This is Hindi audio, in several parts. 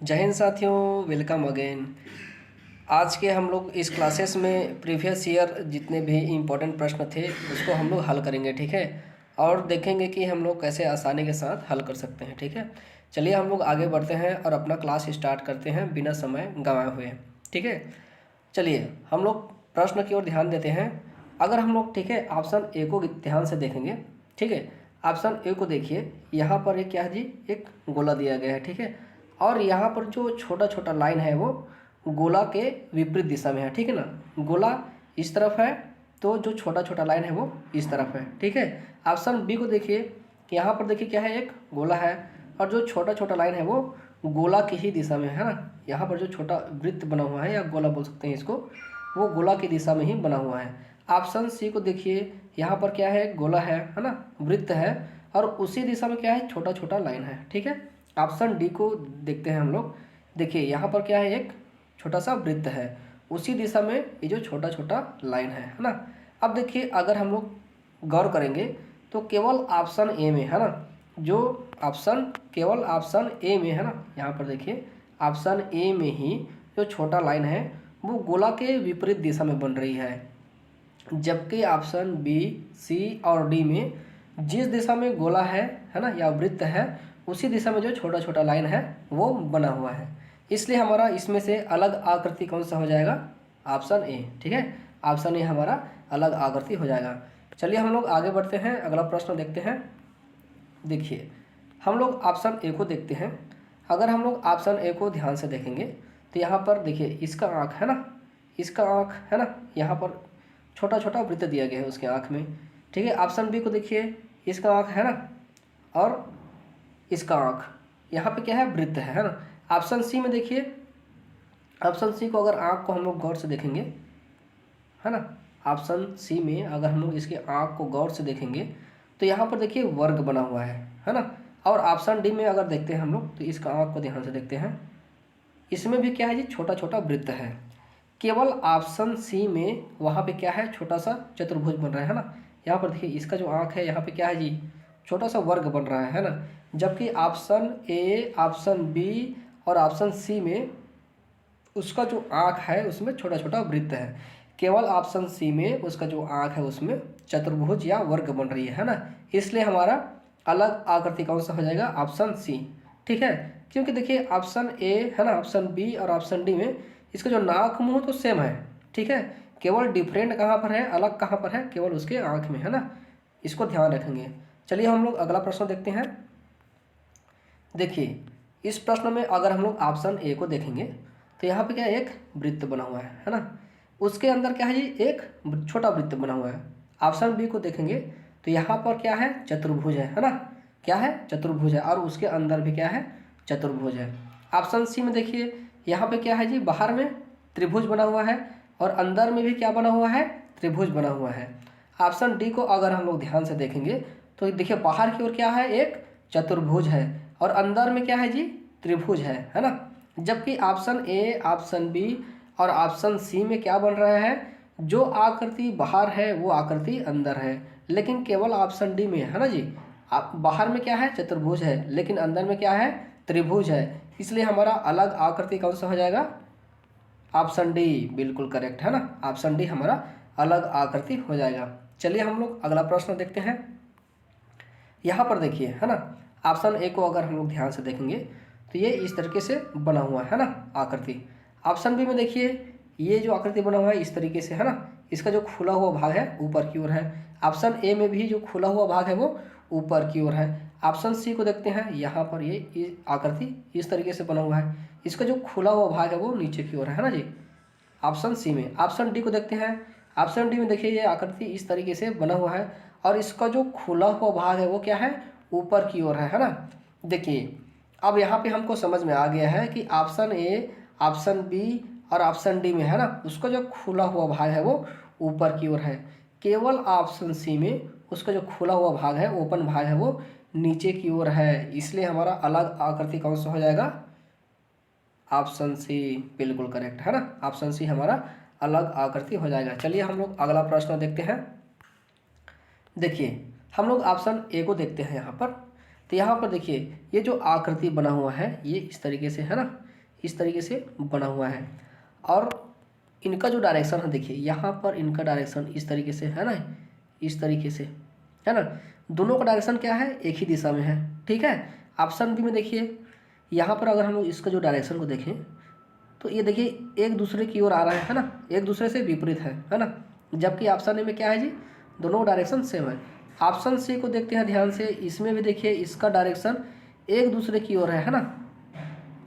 जय हिंद साथियों, वेलकम अगेन। आज के हम लोग इस क्लासेस में प्रीवियस ईयर जितने भी इम्पोर्टेंट प्रश्न थे उसको हम लोग हल करेंगे, ठीक है। और देखेंगे कि हम लोग कैसे आसानी के साथ हल कर सकते हैं, ठीक है। चलिए हम लोग आगे बढ़ते हैं और अपना क्लास स्टार्ट करते हैं बिना समय गंवाए हुए, ठीक है। चलिए हम लोग प्रश्न की ओर ध्यान देते हैं। अगर हम लोग, ठीक है, ऑप्शन ए को ध्यान से देखेंगे, ठीक है। ऑप्शन ए को देखिए, यहाँ पर एक क्या है जी, एक गोला दिया गया है, ठीक है। और यहाँ पर जो छोटा छोटा लाइन है वो गोला के विपरीत दिशा में है, ठीक है ना। गोला इस तरफ है तो जो छोटा छोटा लाइन है वो इस तरफ है, ठीक है। ऑप्शन बी को देखिए, यहाँ पर देखिए क्या है, एक गोला है और जो छोटा छोटा लाइन है वो गोला की ही दिशा में है ना। यहाँ पर जो छोटा वृत्त बना हुआ है या गोला बोल सकते हैं इसको, वो गोला की दिशा में ही बना हुआ है। ऑप्शन सी को देखिए, यहाँ पर क्या है, गोला है ना, वृत्त है और उसी दिशा में क्या है, छोटा छोटा लाइन है, ठीक है। ऑप्शन डी को देखते हैं हम लोग। देखिए यहाँ पर क्या है, एक छोटा सा वृत्त है, उसी दिशा में ये जो छोटा छोटा लाइन है ना। अब देखिए अगर हम लोग गौर करेंगे तो केवल ऑप्शन ए में है ना, जो ऑप्शन केवल ऑप्शन ए में है ना, यहाँ पर देखिए ऑप्शन ए में ही जो छोटा लाइन है वो गोला के विपरीत दिशा में बन रही है, जबकि ऑप्शन बी, सी और डी में जिस दिशा में गोला है ना, या वृत्त है, उसी दिशा में जो छोटा छोटा लाइन है वो बना हुआ है। इसलिए हमारा इसमें से अलग आकृति कौन सा हो जाएगा, ऑप्शन ए, ठीक है। ऑप्शन ए हमारा अलग आकृति हो जाएगा। चलिए हम लोग आगे बढ़ते हैं, अगला प्रश्न देखते हैं। देखिए हम लोग ऑप्शन ए को देखते हैं। अगर हम लोग ऑप्शन ए को ध्यान से देखेंगे तो यहाँ पर देखिए इसका आँख है ना, इसका आँख है ना, यहाँ पर छोटा छोटा वृत्त दिया गया है उसके आँख में, ठीक है। ऑप्शन बी को देखिए, इसका आँख है ना और इसका आँख, यहाँ पे क्या है, वृत्त है ना। ऑप्शन सी में देखिए, ऑप्शन सी को अगर आँख को हम लोग गौर से देखेंगे, है ना, ऑप्शन सी में अगर हम लोग इसके आँख को गौर से देखेंगे तो यहाँ पर देखिए वर्ग बना हुआ है ना। और ऑप्शन डी में अगर देखते हैं हम लोग तो इसका आँख को ध्यान से देखते हैं, इसमें भी क्या है जी, छोटा छोटा वृत्त है। केवल ऑप्शन सी में वहाँ पे क्या है, छोटा सा चतुर्भुज बन रहा है ना। यहाँ पर देखिए इसका जो आँख है यहाँ पे क्या है जी, छोटा सा वर्ग बन रहा है ना। जबकि ऑप्शन ए, ऑप्शन बी और ऑप्शन सी में उसका जो आँख है उसमें छोटा छोटा वृत्त है। केवल ऑप्शन सी में उसका जो आँख है उसमें चतुर्भुज या वर्ग बन रही है ना। इसलिए हमारा अलग आकृति कौन सा हो जाएगा, ऑप्शन सी, ठीक है। क्योंकि देखिए ऑप्शन ए है ना, ऑप्शन बी और ऑप्शन डी में इसका जो नाक मुंह तो सेम है, ठीक है। केवल डिफरेंट कहाँ पर है, अलग कहाँ पर है, केवल उसके आँख में है ना। इसको ध्यान रखेंगे। चलिए हम लोग अगला प्रश्न देखते हैं। देखिए इस प्रश्न में अगर हम लोग ऑप्शन ए को देखेंगे तो यहाँ पे क्या है, एक वृत्त बना हुआ है ना। उसके अंदर क्या है जी, एक छोटा वृत्त बना हुआ है। ऑप्शन बी को देखेंगे तो यहाँ पर क्या है, चतुर्भुज है ना, क्या है, चतुर्भुज है और उसके अंदर भी क्या है, चतुर्भुज है। ऑप्शन सी में देखिए यहाँ पे क्या है जी, बाहर में त्रिभुज बना हुआ है और अंदर में भी क्या बना हुआ है, त्रिभुज बना हुआ है। ऑप्शन डी को अगर हम लोग ध्यान से देखेंगे तो देखिए बाहर की ओर क्या है, एक चतुर्भुज है और अंदर में क्या है जी, त्रिभुज है ना। जबकि ऑप्शन ए, ऑप्शन बी और ऑप्शन सी में क्या बन रहा है, जो आकृति बाहर है वो आकृति अंदर है। लेकिन केवल ऑप्शन डी में है ना जी, आप बाहर में क्या है, चतुर्भुज है, लेकिन अंदर में क्या है, त्रिभुज है। इसलिए हमारा अलग आकृति कौन सा हो जाएगा, ऑप्शन डी, बिल्कुल करेक्ट है ना। ऑप्शन डी हमारा अलग आकृति हो जाएगा। चलिए हम लोग अगला प्रश्न देखते हैं। यहाँ पर देखिए है ना, ऑप्शन ए को अगर हम लोग ध्यान से देखेंगे तो ये इस तरीके से बना हुआ है ना आकृति। ऑप्शन बी में देखिए ये जो आकृति बना हुआ है इस तरीके से है ना, इसका जो खुला हुआ भाग है ऊपर की ओर है। ऑप्शन ए में भी जो खुला हुआ भाग है वो ऊपर की ओर है। ऑप्शन सी को देखते हैं, यहाँ पर ये आकृति इस तरीके से बना हुआ है, इसका जो खुला हुआ भाग है वो नीचे की ओर है ना जी, ऑप्शन सी में। ऑप्शन डी को देखते हैं, ऑप्शन डी में देखिए ये आकृति इस तरीके से बना हुआ है और इसका जो खुला हुआ भाग है वो क्या है, ऊपर की ओर है ना। देखिए अब यहाँ पे हमको समझ में आ गया है कि ऑप्शन ए, ऑप्शन बी और ऑप्शन डी में है ना, उसका जो खुला हुआ भाग है वो ऊपर की ओर है। केवल ऑप्शन सी में उसका जो खुला हुआ भाग है, ओपन भाग है, वो नीचे की ओर है। इसलिए हमारा अलग आकृति कौन सा हो जाएगा, ऑप्शन सी, बिल्कुल करेक्ट है ना। ऑप्शन सी हमारा अलग आकृति हो जाएगा। चलिए हम लोग अगला प्रश्न देखते हैं। देखिए हम लोग ऑप्शन ए को देखते हैं यहाँ पर। तो यहाँ पर देखिए ये जो आकृति बना हुआ है ये इस तरीके से है ना, इस तरीके से बना हुआ है। और इनका जो डायरेक्शन है देखिए यहाँ पर इनका डायरेक्शन इस तरीके से है ना, इस तरीके से है ना। दोनों का डायरेक्शन क्या है, एक ही दिशा में है, ठीक है। ऑप्शन बी में देखिए यहाँ पर अगर हम लोग इसका जो डायरेक्शन को देखें तो ये देखिए एक दूसरे की ओर आ रहा है ना, एक दूसरे से विपरीत है ना। जबकि ऑप्शन ए में क्या है जी, दोनों डायरेक्शन सेम है। ऑप्शन सी को देखते हैं ध्यान से, इसमें भी देखिए इसका डायरेक्शन एक दूसरे की ओर है ना।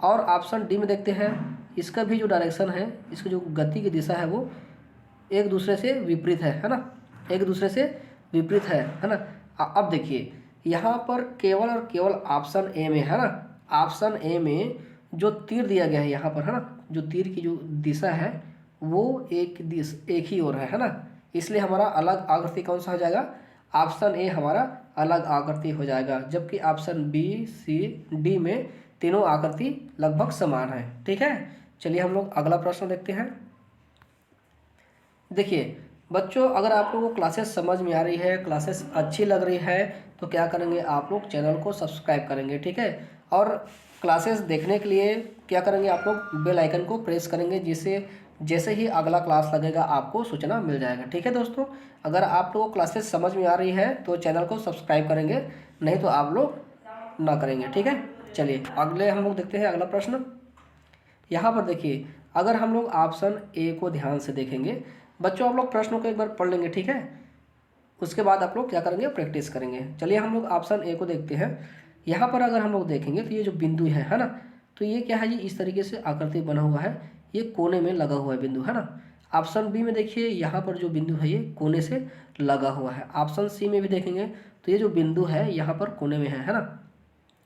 और ऑप्शन डी में देखते हैं इसका भी जो डायरेक्शन है, इसकी जो गति की दिशा है वो एक दूसरे से विपरीत है ना, एक दूसरे से विपरीत है ना। अब देखिए यहाँ पर केवल और केवल ऑप्शन ए में है ना, ऑप्शन ए में जो तीर दिया गया है यहाँ पर है ना, जो तीर की जो दिशा है वो एक ही ओर है ना। इसलिए हमारा अलग आकृति कौन सा हो जाएगा, ऑप्शन ए हमारा अलग आकृति हो जाएगा। जबकि ऑप्शन बी सी डी में तीनों आकृति लगभग समान है, ठीक है। चलिए हम लोग अगला प्रश्न देखते हैं। देखिए बच्चों, अगर आप लोगों को क्लासेस समझ में आ रही है, क्लासेस अच्छी लग रही है, तो क्या करेंगे आप लोग चैनल को सब्सक्राइब करेंगे, ठीक है। और क्लासेस देखने के लिए क्या करेंगे आप लोग, बेल आइकन को प्रेस करेंगे, जिससे जैसे ही अगला क्लास लगेगा आपको सूचना मिल जाएगा, ठीक है दोस्तों। अगर आप लोगों को क्लासेस समझ में आ रही है तो चैनल को सब्सक्राइब करेंगे, नहीं तो आप लोग ना करेंगे, ठीक है। चलिए अगले हम लोग देखते हैं अगला प्रश्न। यहाँ पर देखिए अगर हम लोग ऑप्शन ए को ध्यान से देखेंगे, बच्चों आप लोग प्रश्नों को एक बार पढ़ लेंगे, ठीक है। उसके बाद आप लोग क्या करेंगे, प्रैक्टिस करेंगे। चलिए हम लोग ऑप्शन ए को देखते हैं। यहाँ पर अगर हम लोग देखेंगे तो ये जो बिंदु है ना, तो ये क्या है जी, इस तरीके से आकृति बना हुआ है, ये कोने में लगा हुआ है बिंदु है ना। ऑप्शन बी में देखिए यहाँ पर जो बिंदु है ये कोने से लगा हुआ है। ऑप्शन सी में भी देखेंगे तो ये जो बिंदु है यहाँ पर कोने में है ना।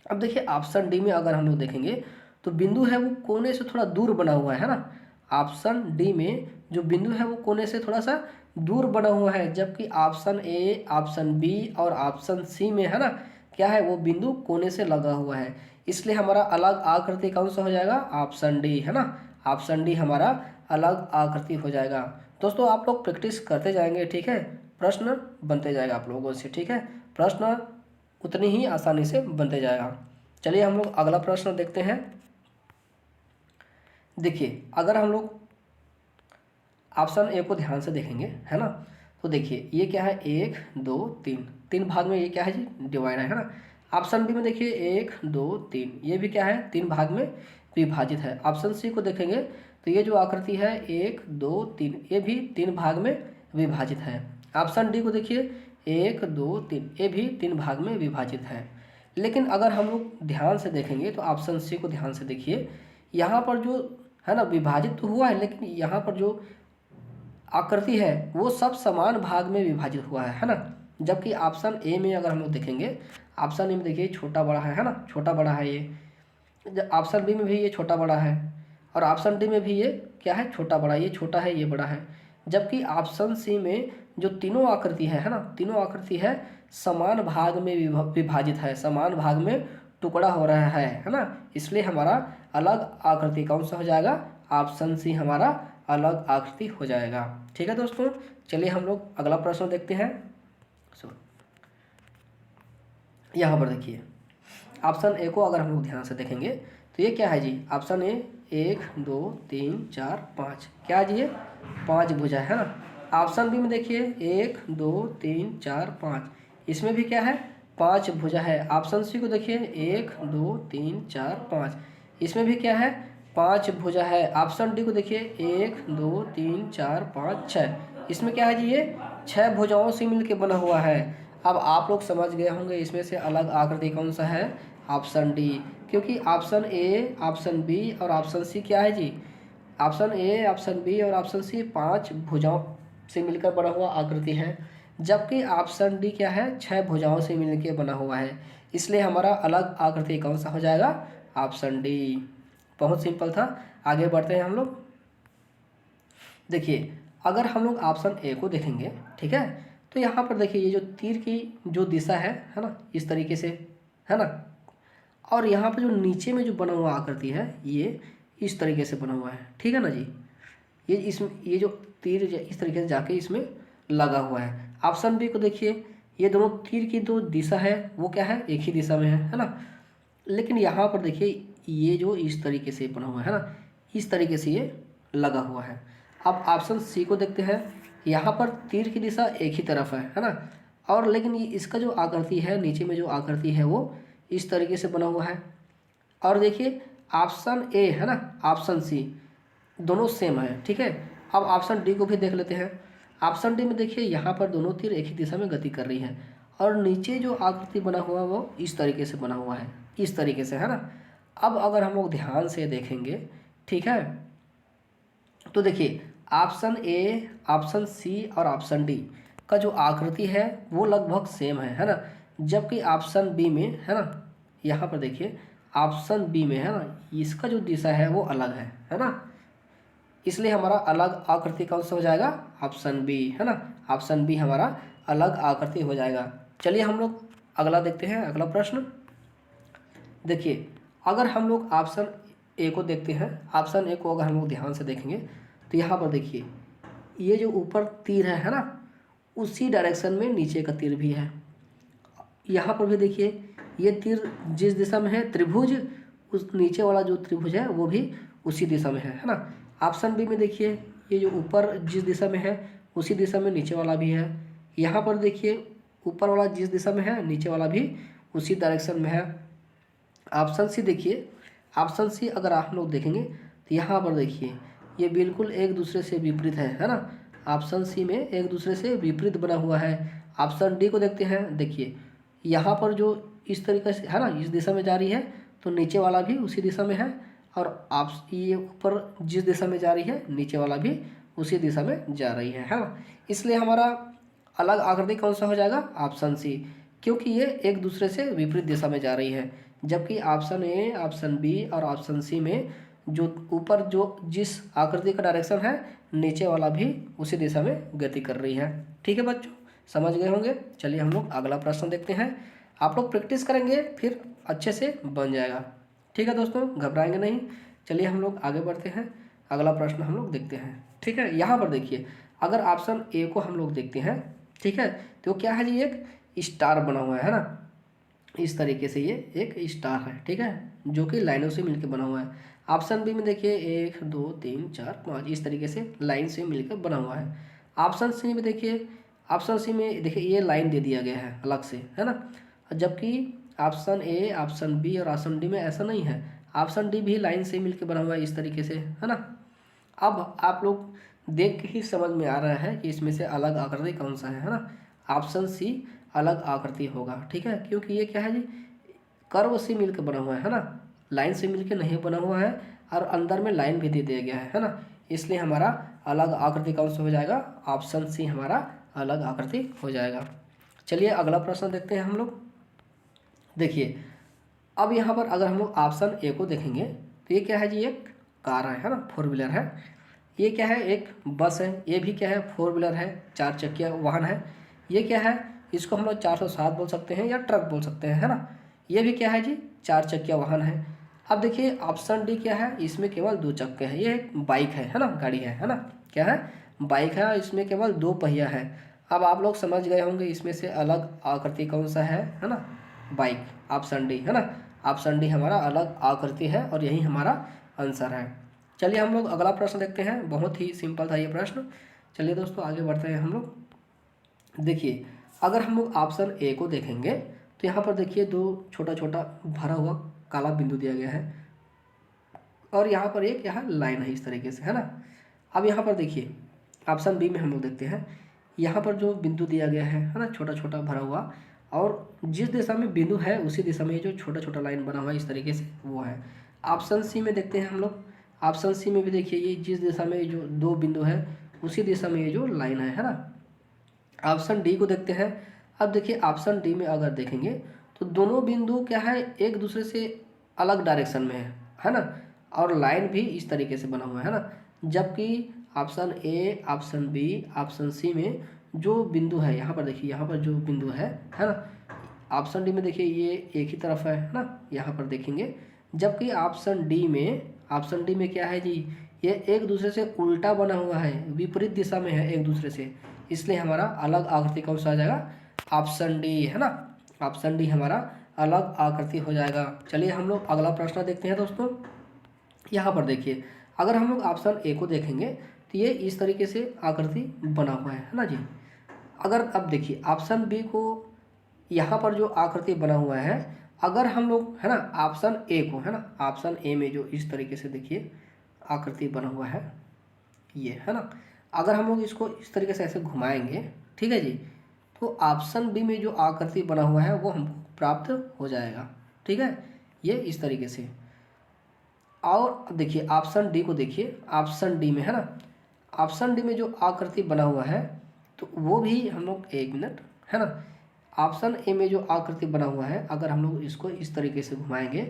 अब देखिए ऑप्शन डी में अगर हम लोग देखेंगे तो बिंदु है वो कोने से थोड़ा दूर बना हुआ है ना। ऑप्शन डी में जो बिंदु है वो कोने से थोड़ा सा दूर बना हुआ है, जबकि ऑप्शन ए, ऑप्शन बी और ऑप्शन सी में है ना क्या है, वो बिंदु कोने से लगा हुआ है। इसलिए हमारा अलग आकृति कौन सा हो जाएगा, ऑप्शन डी है ना। ऑप्शन डी हमारा अलग आकृति हो जाएगा। दोस्तों आप लोग प्रैक्टिस करते जाएंगे, ठीक है, प्रश्न बनते जाएगा आप लोगों से, ठीक है। प्रश्न उतनी ही आसानी से बनते जाएगा। चलिए हम लोग अगला प्रश्न देखते हैं। देखिए अगर हम लोग ऑप्शन ए को ध्यान से देखेंगे है ना, तो देखिए ये क्या है, 1 2 3, 3 भाग में ये क्या है जी, डिवाइड है ना। ऑप्शन बी में देखिए 1 2 3, ये भी क्या है, 3 भाग में विभाजित है। ऑप्शन सी को देखेंगे तो ये जो आकृति है 1 2 3, ये भी 3 भाग में विभाजित है। ऑप्शन डी को देखिए 1 2 3, ये भी 3 भाग में विभाजित है। लेकिन अगर हम लोग ध्यान से देखेंगे तो ऑप्शन सी को ध्यान से देखिए, यहाँ पर जो है ना विभाजित तो हुआ है, लेकिन यहाँ पर जो आकृति है वो सब समान भाग में विभाजित हुआ है ना। जबकि ऑप्शन ए में अगर हम लोग देखेंगे, ऑप्शन ए में देखिए छोटा बड़ा है ना, छोटा बड़ा है ये। ऑप्शन बी में भी ये छोटा बड़ा है, और ऑप्शन डी में भी ये क्या है, छोटा बड़ा, ये छोटा है ये बड़ा है। जबकि ऑप्शन सी में जो तीनों आकृति है ना, तीनों आकृति है समान भाग में विभाजित है, समान भाग में टुकड़ा हो रहा है ना। इसलिए हमारा अलग आकृति कौन सा हो जाएगा, ऑप्शन सी हमारा अलग आकृति हो जाएगा, ठीक है दोस्तों। चलिए हम लोग अगला प्रश्न देखते हैं। यहाँ पर देखिए ऑप्शन ए को अगर हम लोग ध्यान से देखेंगे तो ये क्या है जी, ऑप्शन ए 1 2 3 4 5, क्या है जी, ये 5 भुजा है ना। ऑप्शन बी में देखिए 1 2 3 4 5, इसमें भी क्या है, 5 भुजा है। ऑप्शन सी को देखिए 1 2 3 4 5, इसमें भी क्या है, 5 भुजा है। ऑप्शन डी को देखिए 1 2 3 4 5 6, इसमें क्या है जी, ये 6 भुजाओं से मिलकर बना हुआ है। अब आप लोग समझ गए होंगे इसमें से अलग आकृति कौन सा है, ऑप्शन डी, क्योंकि ऑप्शन ए, ऑप्शन बी और ऑप्शन सी क्या है जी, ऑप्शन ए, ऑप्शन बी और ऑप्शन सी 5 भुजाओं से मिलकर बना हुआ आकृति है, जबकि ऑप्शन डी क्या है, 6 भुजाओं से मिलकर बना हुआ है। इसलिए हमारा अलग आकृति कौन सा हो जाएगा, ऑप्शन डी। बहुत सिंपल था। आगे बढ़ते हैं हम लोग। देखिए अगर हम लोग ऑप्शन ए को देखेंगे, ठीक है, तो यहाँ पर देखिए ये जो तीर की जो दिशा है ना, इस तरीके से है ना। और यहाँ पर जो नीचे में जो बना हुआ आकृति है ये इस तरीके से बना हुआ है, ठीक है ना जी। ये जो तीर इस तरीके से जाके इसमें लगा हुआ है। ऑप्शन बी को देखिए ये दोनों तीर की जो दिशा है वो क्या है, एक ही दिशा में है ना। लेकिन यहाँ पर देखिए ये जो इस तरीके से बना हुआ है ना, इस तरीके से ये लगा हुआ है। अब ऑप्शन सी को देखते हैं, यहाँ पर तीर की दिशा एक ही तरफ है ना, और लेकिन ये इसका जो आकृति है, नीचे में जो आकृति है वो इस तरीके से बना हुआ है। और देखिए ऑप्शन ए है ना, ऑप्शन सी दोनों सेम है, ठीक है। अब ऑप्शन डी को भी देख लेते हैं। ऑप्शन डी में देखिए यहाँ पर दोनों तीर एक ही दिशा में गति कर रही है, और नीचे जो आकृति बना हुआ है वो इस तरीके से बना हुआ है, इस तरीके से है ना। अब अगर हम लोग ध्यान से देखेंगे, ठीक है, तो देखिए ऑप्शन ए, ऑप्शन सी और ऑप्शन डी का जो आकृति है वो लगभग सेम है ना। जबकि ऑप्शन बी में है ना, यहाँ पर देखिए ऑप्शन बी में है ना, इसका जो दिशा है वो अलग है ना। इसलिए हमारा अलग आकृति कौन सा हो जाएगा, ऑप्शन बी है ना। ऑप्शन बी हमारा अलग आकृति हो जाएगा। चलिए हम लोग अगला देखते हैं, अगला प्रश्न देखिए। अगर हम लोग ऑप्शन ए को देखते हैं, ऑप्शन ए को अगर हम लोग ध्यान से देखेंगे तो यहाँ पर देखिए ये जो ऊपर तीर है ना, उसी डायरेक्शन में नीचे का तीर भी है। यहाँ पर भी देखिए ये तीर जिस दिशा में है त्रिभुज, उस नीचे वाला जो त्रिभुज है वो भी उसी दिशा में है ना। ऑप्शन बी में देखिए ये जो ऊपर जिस दिशा में है उसी दिशा में नीचे वाला भी है। यहाँ पर देखिए ऊपर वाला जिस दिशा में है नीचे वाला भी उसी डायरेक्शन में है। ऑप्शन सी देखिए, ऑप्शन सी अगर आप लोग देखेंगे तो यहाँ पर देखिए ये बिल्कुल एक दूसरे से विपरीत है ना। ऑप्शन सी में एक दूसरे से विपरीत बना हुआ है। ऑप्शन डी को देखते हैं, देखिए यहाँ पर जो इस तरीके से है ना, इस दिशा में जा रही है तो नीचे वाला भी उसी दिशा में है, और आप ये ऊपर जिस दिशा में जा रही है नीचे वाला भी उसी दिशा में जा रही है ना। इसलिए हमारा अलग आकृति कौन सा हो जाएगा, ऑप्शन सी, क्योंकि ये एक दूसरे से विपरीत दिशा में जा रही है। जबकि ऑप्शन ए, ऑप्शन बी और ऑप्शन सी में जो ऊपर जो जिस आकृति का डायरेक्शन है नीचे वाला भी उसी दिशा में गति कर रही है। ठीक है बच्चों, समझ गए होंगे। चलिए हम लोग अगला प्रश्न देखते हैं। आप लोग प्रैक्टिस करेंगे फिर अच्छे से बन जाएगा। ठीक है दोस्तों, घबराएंगे नहीं। चलिए हम लोग आगे बढ़ते हैं, अगला प्रश्न हम लोग देखते हैं। ठीक है, यहाँ पर देखिए अगर ऑप्शन ए को हम लोग देखते हैं, ठीक है, तो क्या है जी, एक स्टार बना हुआ है ना, इस तरीके से ये एक स्टार है, ठीक है, जो कि लाइनों से मिलकर बना हुआ है। ऑप्शन बी में देखिए 1 2 3 4 5 इस तरीके से लाइन से मिलकर बना हुआ है। ऑप्शन सी में देखिए, ऑप्शन सी में देखिए ये लाइन दे दिया गया है अलग से, है ना। जबकि ऑप्शन ए, ऑप्शन बी और ऑप्शन डी में ऐसा नहीं है। ऑप्शन डी भी लाइन से मिलकर बना हुआ है इस तरीके से, है ना। अब आप लोग देख के ही समझ में आ रहा है कि इसमें से अलग आकृति कौन सा है ना। ऑप्शन सी अलग आकृति होगा, ठीक है, क्योंकि ये क्या है जी, कर्व से मिलकर बना हुआ है ना, लाइन से मिलकर नहीं बना हुआ है, और अंदर में लाइन भी दे दिया गया है ना। इसलिए हमारा अलग आकृति कौन सा हो जाएगा, ऑप्शन सी हमारा अलग आकृति हो जाएगा। चलिए अगला प्रश्न देखते हैं हम लोग। देखिए अब यहाँ पर अगर हम लोग ऑप्शन ए को देखेंगे तो ये क्या है जी, एक कार है ना, 4 व्हीलर है। ये क्या है, एक बस है। ये भी क्या है, 4 व्हीलर है, 4 चक्किया वाहन है। ये क्या है, इसको हम लोग 407 बोल सकते हैं या ट्रक बोल सकते हैं, है ना। ये भी क्या है जी, 4 चक्किया वाहन है। अब देखिए ऑप्शन डी क्या है, इसमें केवल 2 चक्के हैं। ये एक बाइक है ना, गाड़ी है ना, क्या है, बाइक है, इसमें केवल 2 पहिया है। अब आप लोग समझ गए होंगे इसमें से अलग आकृति कौन सा है ना, बाइक, ऑप्शन डी, है ना। ऑप्शन डी हमारा अलग आकृति है और यही हमारा आंसर है। चलिए हम लोग अगला प्रश्न देखते हैं, बहुत ही सिंपल था ये प्रश्न। चलिए दोस्तों आगे बढ़ते हैं हम लोग। देखिए अगर हम लोग ऑप्शन ए को देखेंगे तो यहाँ पर देखिए 2 छोटा छोटा भरा हुआ काला बिंदु दिया गया है, और यहाँ पर एक यहाँ लाइन है इस तरीके से, है ना। अब यहाँ पर देखिए ऑप्शन बी में हम लोग देखते हैं, यहाँ पर जो बिंदु दिया गया है ना, छोटा छोटा भरा हुआ, और जिस दिशा में बिंदु है उसी दिशा में ये जो छोटा छोटा लाइन बना हुआ है इस तरीके से वो है। ऑप्शन सी में देखते हैं हम लोग। ऑप्शन सी में भी देखिए ये जिस दिशा में जो 2 बिंदु है उसी दिशा में ये जो लाइन है ना। ऑप्शन डी को देखते हैं। अब देखिए ऑप्शन डी में अगर देखेंगे तो दोनों बिंदु क्या है, एक दूसरे से अलग डायरेक्शन में है ना, और लाइन भी इस तरीके से बना हुआ है ना। जबकि option A, option B, option C में जो बिंदु है, यहाँ पर देखिए यहाँ पर जो बिंदु है ना, ऑप्शन डी में देखिए ये एक ही तरफ है ना, यहाँ पर देखेंगे। जबकि ऑप्शन डी में क्या है जी, ये एक दूसरे से उल्टा बना हुआ है, विपरीत दिशा में है एक दूसरे से। इसलिए हमारा अलग आकृति कौन सा आ जाएगा, ऑप्शन डी है ना, ऑप्शन डी हमारा अलग आकृति हो जाएगा। चलिए हम लोग अगला प्रश्न देखते हैं दोस्तों। यहाँ पर देखिए, अगर हम लोग ऑप्शन ए को देखेंगे तो ये इस तरीके से आकृति बना हुआ है ना जी। अगर अब देखिए ऑप्शन बी को, यहाँ पर जो आकृति बना हुआ है, अगर हम लोग है ना ऑप्शन ए को, है ना ऑप्शन ए में जो इस तरीके से देखिए आकृति बना हुआ है ये, है ना, अगर हम लोग इसको इस तरीके से ऐसे घुमाएंगे, ठीक है जी, तो ऑप्शन बी में जो आकृति बना हुआ है वो हमको प्राप्त हो जाएगा, ठीक है, ये इस तरीके से। और देखिए ऑप्शन डी को देखिए, ऑप्शन डी में है ना, ऑप्शन डी में जो आकृति बना हुआ है तो वो भी हम लोग, एक मिनट, है ना, ऑप्शन ए में जो आकृति बना हुआ है अगर हम लोग इसको इस तरीके से घुमाएंगे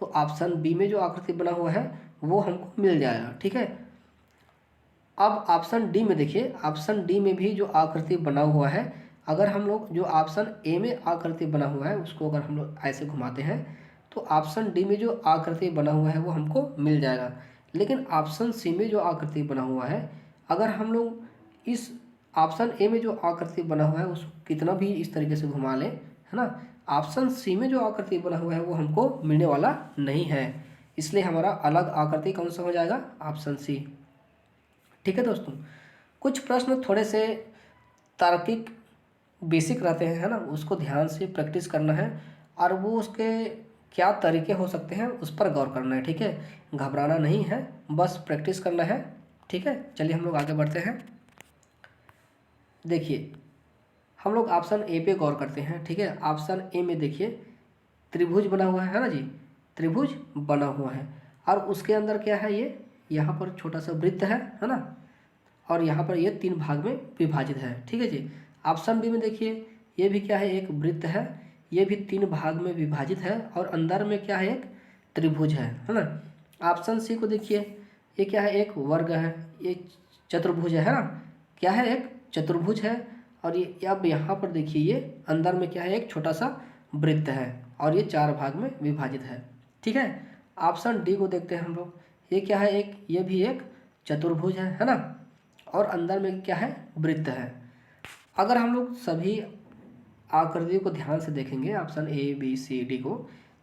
तो ऑप्शन बी में जो आकृति बना हुआ है वो हमको मिल जाएगा, ठीक है। अब ऑप्शन डी में देखिए, ऑप्शन डी में भी जो आकृति बना हुआ है, अगर हम लोग जो ऑप्शन ए में आकृति बना हुआ है उसको अगर हम लोग ऐसे घुमाते हैं तो ऑप्शन डी में जो आकृति बना हुआ है वो हमको मिल जाएगा। लेकिन ऑप्शन सी में जो आकृति बना हुआ है, अगर हम लोग इस ऑप्शन ए में जो आकृति बना हुआ है उसको कितना भी इस तरीके से घुमा लें, है ना, ऑप्शन सी में जो आकृति बना हुआ है वो हमको मिलने वाला नहीं है। इसलिए हमारा अलग आकृति कौन सा हो जाएगा, ऑप्शन सी, ठीक है दोस्तों। कुछ प्रश्न थोड़े से तार्किक बेसिक रहते हैं, है ना, उसको ध्यान से प्रैक्टिस करना है और वो उसके क्या तरीके हो सकते हैं उस पर गौर करना है, ठीक है, घबराना नहीं है, बस प्रैक्टिस करना है, ठीक है। चलिए हम लोग आगे बढ़ते हैं। देखिए हम लोग ऑप्शन ए पे गौर करते हैं, ठीक है। ऑप्शन ए में देखिए त्रिभुज बना हुआ है ना जी, त्रिभुज बना हुआ है और उसके अंदर क्या है, ये यहाँ पर छोटा सा वृत्त है ना, और यहाँ पर ये 3 भाग में विभाजित है, ठीक है जी। ऑप्शन बी में देखिए ये भी क्या है, एक वृत्त है, ये भी 3 भाग में विभाजित है और अंदर में क्या है, एक त्रिभुज है ना। ऑप्शन सी को देखिए, ये क्या है, एक वर्ग है, ये चतुर्भुज है ना, क्या है, एक चतुर्भुज है। और ये अब यहाँ पर देखिए ये अंदर में क्या है, एक छोटा सा वृत्त है और ये 4 भाग में विभाजित है, ठीक है। ऑप्शन डी को देखते हैं हम लोग, ये क्या है, एक, ये भी एक चतुर्भुज है ना, और अंदर में क्या है, वृत्त है। अगर हम लोग सभी आकृतियों को ध्यान से देखेंगे, option A B C D को,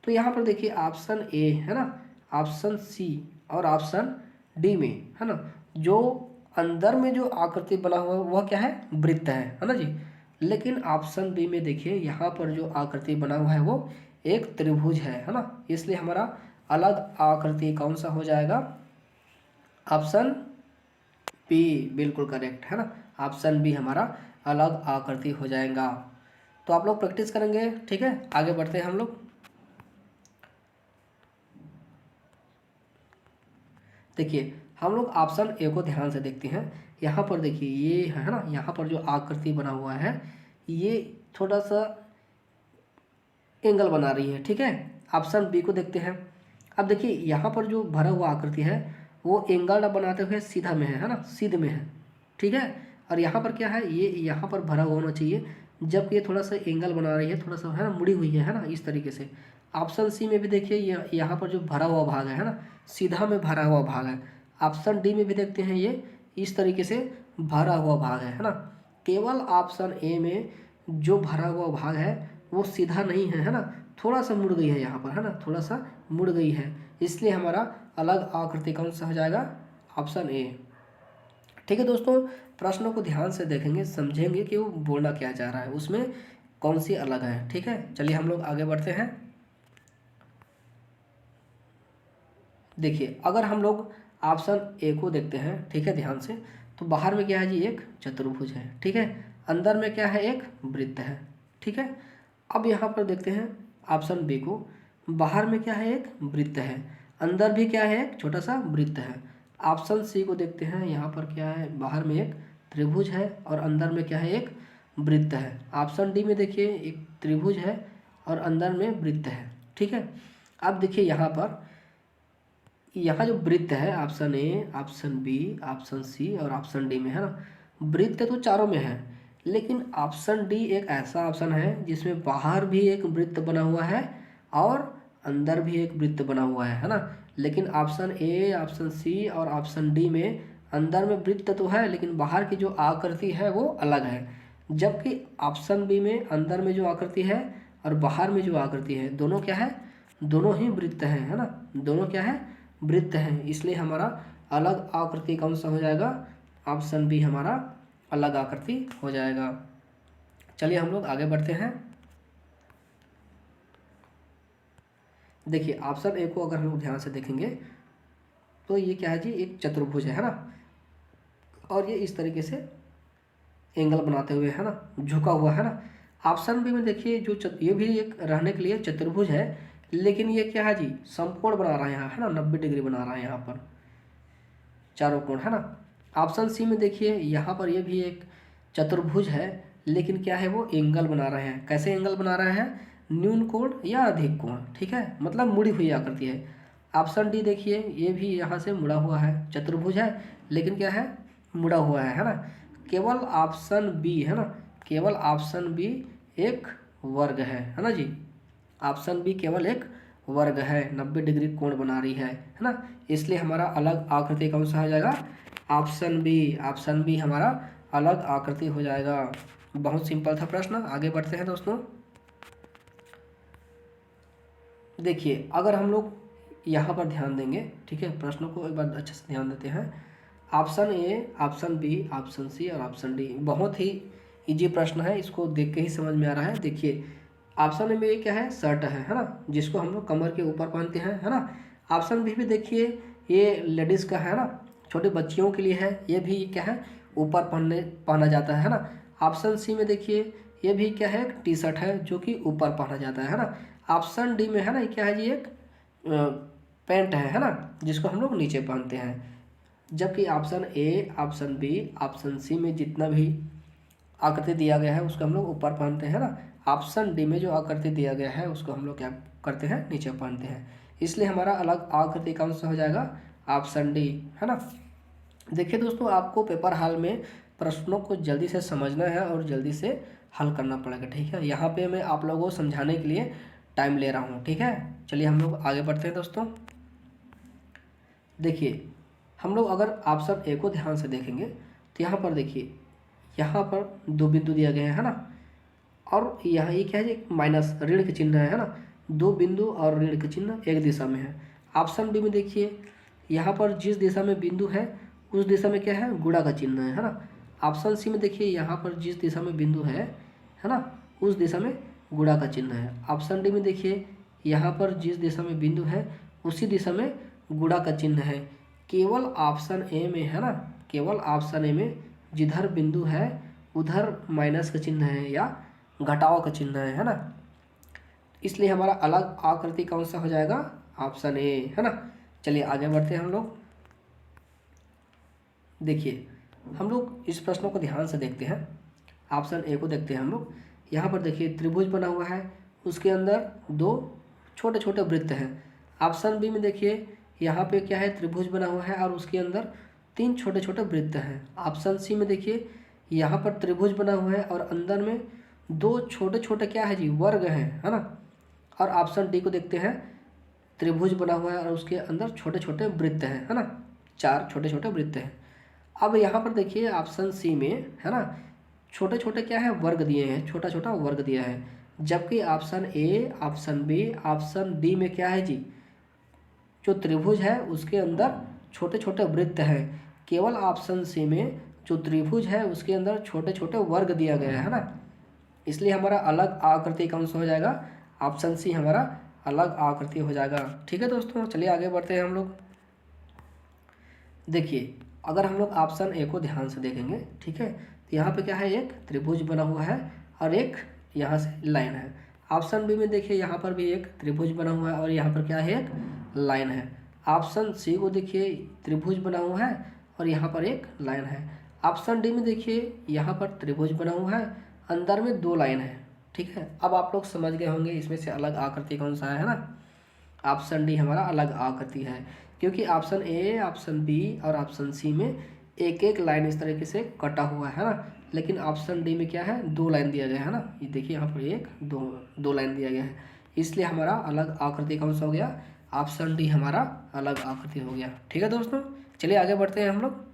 तो यहाँ पर देखिए ऑप्शन ए है ना, ऑप्शन सी और ऑप्शन डी में, है ना, जो अंदर में जो आकृति बना हुआ है वह क्या है, वृत्त है ना जी। लेकिन ऑप्शन बी में देखिए यहाँ पर जो आकृति बना हुआ है वो एक त्रिभुज है ना, इसलिए हमारा अलग आकृति कौन सा हो जाएगा, ऑप्शन बी, बिल्कुल करेक्ट है ना, ऑप्शन बी हमारा अलग आकृति हो जाएगा। तो आप लोग प्रैक्टिस करेंगे, ठीक है। आगे बढ़ते हैं हम लोग। देखिए हम लोग ऑप्शन ए को ध्यान से देखते हैं। यहाँ पर देखिए ये है ना, यहाँ पर जो आकृति बना हुआ है ये थोड़ा सा एंगल बना रही है, ठीक है। ऑप्शन बी को देखते हैं। अब देखिए यहाँ पर जो भरा हुआ आकृति है वो एंगल ना बनाते हुए सीधा में है ना, सीध में है, ठीक है। और यहाँ पर क्या है, ये यहाँ पर भरा हुआ होना चाहिए, जबकि ये थोड़ा सा एंगल बना रही है, थोड़ा सा है ना मुड़ी हुई है ना, इस तरीके से। ऑप्शन सी में भी देखिए ये यहाँ पर जो भरा हुआ भाग है ना, सीधा में भरा हुआ भाग है। ऑप्शन डी में भी देखते हैं ये इस तरीके से भरा हुआ भाग है ना। केवल ऑप्शन ए में जो भरा हुआ भाग है वो सीधा नहीं है ना, थोड़ा सा मुड़ गई है यहाँ पर, है ना, थोड़ा सा मुड़ गई है, इसलिए हमारा अलग आकृति कौन सा हो जाएगा, ऑप्शन ए, ठीक है दोस्तों। प्रश्नों को ध्यान से देखेंगे, समझेंगे कि वो बोलना क्या चाह रहा है, उसमें कौन सी अलग है, ठीक है। चलिए हम लोग आगे बढ़ते हैं। देखिए अगर हम लोग ऑप्शन ए को देखते हैं, ठीक है, ध्यान से, तो बाहर में क्या है जी, एक चतुर्भुज है, ठीक है, अंदर में क्या है, एक वृत्त है, ठीक है। अब यहाँ पर देखते हैं ऑप्शन बी को, बाहर में क्या है, एक वृत्त है, अंदर भी क्या है, एक छोटा सा वृत्त है। ऑप्शन सी को देखते हैं, यहाँ पर क्या है, बाहर में एक त्रिभुज है और अंदर में क्या है, एक वृत्त है। ऑप्शन डी में देखिए एक त्रिभुज है और अंदर में वृत्त है, ठीक है। अब देखिए यहाँ पर, यहाँ जो वृत्त है, option A, option B, option C और ऑप्शन डी में है ना, वृत्त तो चारों में है, लेकिन ऑप्शन डी एक ऐसा ऑप्शन है जिसमें बाहर भी एक वृत्त बना हुआ है और अंदर भी एक वृत्त बना हुआ है ना। लेकिन ऑप्शन ए, ऑप्शन सी और ऑप्शन डी में अंदर में वृत्त तो है लेकिन बाहर की जो आकृति है वो अलग है। जबकि ऑप्शन बी में अंदर में जो आकृति है और बाहर में जो आकृति है दोनों क्या है, दोनों ही वृत्त हैं, है ना, दोनों क्या है, वृत्त हैं। इसलिए हमारा अलग आकृति कौन सा हो जाएगा, ऑप्शन बी हमारा अलग आकृति हो जाएगा। चलिए हम लोग आगे बढ़ते हैं। देखिए ऑप्शन ए को अगर हम लोग ध्यान से देखेंगे तो ये क्या है जी, एक चतुर्भुज है ना, और ये इस तरीके से एंगल बनाते हुए है ना, झुका हुआ है ना। ऑप्शन बी में देखिए जो ये भी एक रहने के लिए चतुर्भुज है, लेकिन ये क्या है जी, समकोण बना रहा है यहाँ, है ना, 90 डिग्री बना रहा है यहाँ पर, चारों कोण, है ना। ऑप्शन सी में देखिए यहाँ पर ये भी एक चतुर्भुज है, लेकिन क्या है, वो एंगल बना रहे हैं। कैसे एंगल बना रहे हैं, न्यून कोण या अधिक कोण, ठीक है, मतलब मुड़ी हुई आकृति है। ऑप्शन डी देखिए ये भी यहाँ से मुड़ा हुआ है, चतुर्भुज है लेकिन क्या है, मुड़ा हुआ है ना। केवल ऑप्शन बी, है ना, केवल ऑप्शन बी एक वर्ग है ना जी, ऑप्शन बी केवल एक वर्ग है, 90 डिग्री कोण बना रही है ना। इसलिए हमारा अलग आकृति कौन सा हो जाएगा, ऑप्शन बी, ऑप्शन बी हमारा अलग आकृति हो जाएगा। बहुत सिंपल था प्रश्न। आगे बढ़ते हैं दोस्तों। देखिए अगर हम लोग यहाँ पर ध्यान देंगे, ठीक है, प्रश्नों को एक बार अच्छे से ध्यान देते हैं। Option A, option B, option C और ऑप्शन डी बहुत ही इजी प्रश्न है, इसको देख के ही समझ में आ रहा है। देखिए ऑप्शन ए में ये क्या है, शर्ट है ना, जिसको हम लोग कमर के ऊपर पहनते हैं, है ना। ऑप्शन बी भी देखिए ये लेडीज़ का है ना, छोटे बच्चियों के लिए है, ये भी क्या है, ऊपर पहना जाता है ना। ऑप्शन सी में देखिए ये भी क्या है, टी शर्ट है जो कि ऊपर पहना जाता है ना। ऑप्शन डी में है ना, ये क्या है जी, एक पैंट है ना, जिसको हम लोग नीचे पहनते हैं। जबकि option A, option B, option C में जितना भी आकृति दिया गया है उसको हम लोग ऊपर पहनते हैं ना। ऑप्शन डी में जो आकृति दिया गया है उसको हम लोग क्या करते हैं, नीचे पहनते हैं। इसलिए हमारा अलग आकृति कौन सा हो जाएगा, ऑप्शन डी, है ना। देखिए दोस्तों आपको पेपर हाल में प्रश्नों को जल्दी से समझना है और जल्दी से हल करना पड़ेगा, ठीक है। यहाँ पे मैं आप लोगों को समझाने के लिए टाइम ले रहा हूँ, ठीक है। चलिए हम लोग आगे बढ़ते हैं दोस्तों। देखिए हम लोग अगर ऑप्शन ए को ध्यान से देखेंगे तो यहाँ पर देखिए यहाँ पर दो बिंदु दिया गया है ना, और यहाँ ये क्या है जी, माइनस ऋण के चिन्ह है ना, दो बिंदु और ऋण के चिन्ह एक दिशा में है। ऑप्शन बी में देखिए यहाँ पर जिस दिशा में बिंदु है उस दिशा में क्या है, गुणा का चिन्ह है ना। ऑप्शन सी में देखिए यहाँ पर जिस दिशा में बिंदु है ना, उस दिशा में गुणा का चिन्ह है। ऑप्शन डी में देखिए यहाँ पर जिस दिशा में बिंदु है उसी दिशा में गुणा का चिन्ह है। केवल ऑप्शन ए में, है ना, केवल ऑप्शन ए में जिधर बिंदु है उधर माइनस का चिन्ह है या घटाव का चिन्ह है ना। इसलिए हमारा अलग आकृति कौन सा हो जाएगा, ऑप्शन ए, है ना। चलिए आगे बढ़ते हैं हम लोग। देखिए हम लोग इस प्रश्नों को ध्यान से देखते हैं। ऑप्शन ए को देखते हैं हम लोग। यहाँ पर देखिए त्रिभुज बना हुआ है, उसके अंदर दो छोटे छोटे वृत्त हैं। ऑप्शन बी में देखिए यहाँ पे क्या है, त्रिभुज बना हुआ है और उसके अंदर तीन छोटे छोटे वृत्त हैं। ऑप्शन सी में देखिए यहाँ पर त्रिभुज बना हुआ है और अंदर में दो छोटे छोटे क्या है जी, वर्ग हैं, है ना। और ऑप्शन डी को देखते हैं, त्रिभुज बना हुआ है और उसके अंदर छोटे छोटे वृत्त हैं, है ना, चार छोटे छोटे वृत्त हैं। अब यहाँ पर देखिए ऑप्शन सी में, है ना, छोटे छोटे क्या है, वर्ग दिए हैं, छोटा छोटा वर्ग दिया है। जबकि option A, option B, option D में क्या है जी, जो त्रिभुज है उसके अंदर छोटे छोटे वृत्त हैं। केवल ऑप्शन सी में जो त्रिभुज है उसके अंदर छोटे छोटे वर्ग दिया गया है ना। इसलिए हमारा अलग आकृति कौन सा हो जाएगा, ऑप्शन सी हमारा अलग आकृति हो जाएगा, ठीक है दोस्तों। चलिए आगे बढ़ते हैं हम लोग। देखिए अगर हम लोग ऑप्शन ए को ध्यान से देखेंगे, ठीक है, तो यहाँ पे क्या है, एक त्रिभुज बना हुआ है और एक यहाँ से लाइन है। ऑप्शन बी में देखिए यहाँ पर भी एक त्रिभुज बना हुआ है और यहाँ पर क्या है, एक लाइन है। ऑप्शन सी को देखिए त्रिभुज बना हुआ है और यहाँ पर एक लाइन है। ऑप्शन डी में देखिए यहाँ पर त्रिभुज बना हुआ है, अंदर में दो लाइन है, ठीक है। अब आप लोग समझ गए होंगे इसमें से अलग आकृति कौन सा है ना। ऑप्शन डी हमारा अलग आकृति है, क्योंकि ऑप्शन ए, ऑप्शन बी और ऑप्शन सी में एक एक लाइन इस तरीके से कटा हुआ है ना, लेकिन ऑप्शन डी में क्या है, दो लाइन दिया गया है ना। ये देखिए यहाँ पर एक दो लाइन दिया गया है, इसलिए हमारा अलग आकृति कौन सा हो गया, ऑप्शन डी हमारा अलग आकृति हो गया, ठीक है दोस्तों। चलिए आगे बढ़ते हैं हम लोग।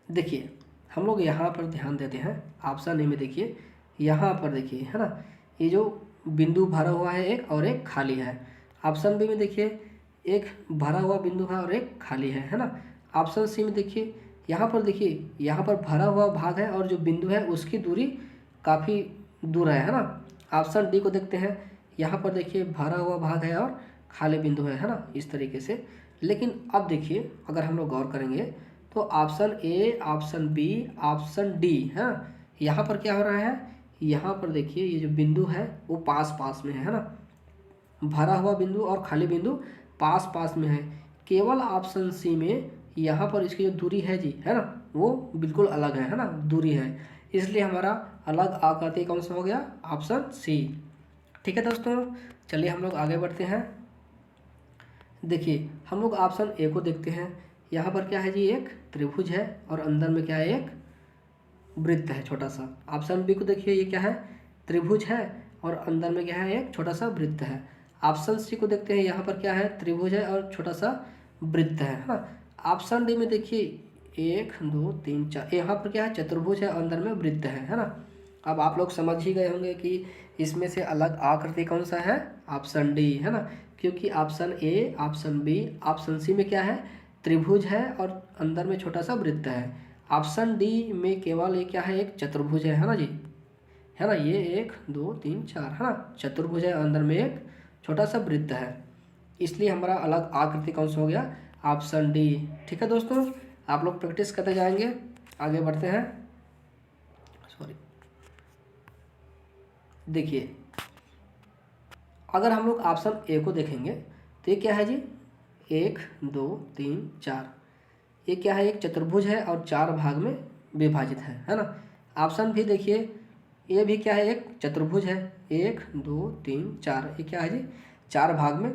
देखिए हम लोग यहाँ पर ध्यान देते हैं। ऑप्शन ए में देखिए, यहाँ पर देखिए, है ना, ये जो बिंदु भरा हुआ है एक और एक खाली है। ऑप्शन बी में देखिए, एक भरा हुआ बिंदु है और एक खाली है ना। ऑप्शन सी में देखिए, यहाँ पर देखिए, यहाँ पर भरा हुआ भाग है और जो बिंदु है उसकी दूरी काफ़ी दूर है ना। ऑप्शन डी को देखते हैं, यहाँ पर देखिए भरा हुआ भाग है और खाली बिंदु है ना, इस तरीके से। लेकिन अब देखिए, अगर हम लोग गौर करेंगे तो option A, option B, option D है ना, यहाँ पर क्या हो रहा है, यहाँ पर देखिए ये जो बिंदु है वो पास पास में है ना, भरा हुआ बिंदु और खाली बिंदु पास पास में है। केवल ऑप्शन सी में यहाँ पर इसकी जो दूरी है जी, है ना, वो बिल्कुल अलग है ना, दूरी है। इसलिए हमारा अलग आकृति कौन सा हो गया, ऑप्शन सी। ठीक है दोस्तों, चलिए हम लोग आगे बढ़ते हैं। देखिए हम लोग ऑप्शन ए को देखते हैं। यहाँ पर क्या है जी, एक त्रिभुज है और अंदर में क्या है, एक वृत्त है छोटा सा। ऑप्शन बी को देखिए, ये क्या है, त्रिभुज है और अंदर में क्या है, एक छोटा सा वृत्त है। ऑप्शन सी को देखते हैं, यहाँ पर क्या है, त्रिभुज है और छोटा सा वृत्त है ना। ऑप्शन डी में देखिए 1 2 3 4, यहाँ पर क्या है, चतुर्भुज है, अंदर में वृत्त है ना। अब आप लोग समझ ही गए होंगे कि इसमें से अलग आकृति कौन सा है, ऑप्शन डी है ना, क्योंकि option A, option B, option C में क्या है, त्रिभुज है और अंदर में छोटा सा वृत्त है। ऑप्शन डी में केवल ये क्या है, एक चतुर्भुज है ना जी, है ना, ये 1 2 3 4 है ना, चतुर्भुज है, अंदर में एक छोटा सा वृत्त है। इसलिए हमारा अलग आकृति कौन सा हो गया, ऑप्शन डी। ठीक है दोस्तों, आप लोग प्रैक्टिस करते जाएंगे, आगे बढ़ते हैं। सॉरी, देखिए अगर हम लोग ऑप्शन ए को देखेंगे तो ये क्या है जी, 1 2 3 4, ये क्या है, एक चतुर्भुज है और 4 भाग में विभाजित है ना। ऑप्शन भी देखिए, ये भी क्या है, एक चतुर्भुज है, 1 2 3 4, ये क्या है जी, 4 भाग में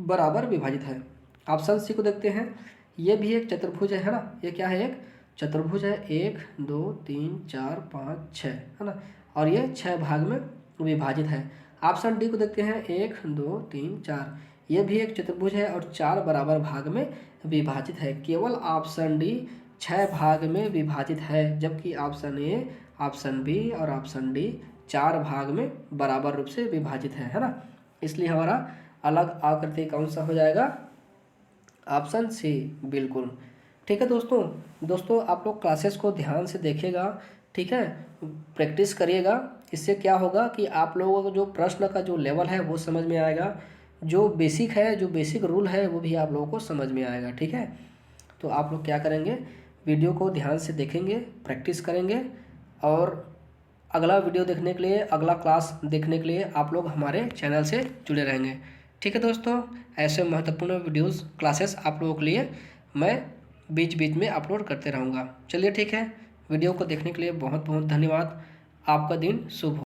बराबर विभाजित है। ऑप्शन सी को देखते हैं, ये भी एक चतुर्भुज है ना, ये क्या है, एक चतुर्भुज है, 1 2 3 4 5 6 है ना, और ये 6 भाग में विभाजित है। ऑप्शन डी को देखते हैं, 1 2 3 4, ये भी एक चतुर्भुज है और 4 बराबर भाग में विभाजित है। केवल ऑप्शन डी 6 भाग में विभाजित है, जबकि ऑप्शन ए, ऑप्शन बी और ऑप्शन डी 4 भाग में बराबर रूप से विभाजित है ना। इसलिए हमारा अलग आकृति कौन सा हो जाएगा, ऑप्शन सी, बिल्कुल। ठीक है दोस्तों आप लोग क्लासेस को ध्यान से देखिएगा, ठीक है, प्रैक्टिस करिएगा। इससे क्या होगा कि आप लोगों को जो प्रश्न का जो लेवल है वो समझ में आएगा, जो बेसिक है, जो बेसिक रूल है वो भी आप लोगों को समझ में आएगा। ठीक है, तो आप लोग क्या करेंगे, वीडियो को ध्यान से देखेंगे, प्रैक्टिस करेंगे, और अगला वीडियो देखने के लिए, अगला क्लास देखने के लिए आप लोग हमारे चैनल से जुड़े रहेंगे। ठीक है दोस्तों, ऐसे महत्वपूर्ण वीडियोस क्लासेस आप लोगों के लिए मैं बीच बीच में अपलोड करते रहूँगा। चलिए ठीक है, वीडियो को देखने के लिए बहुत बहुत धन्यवाद। आपका दिन शुभ हो।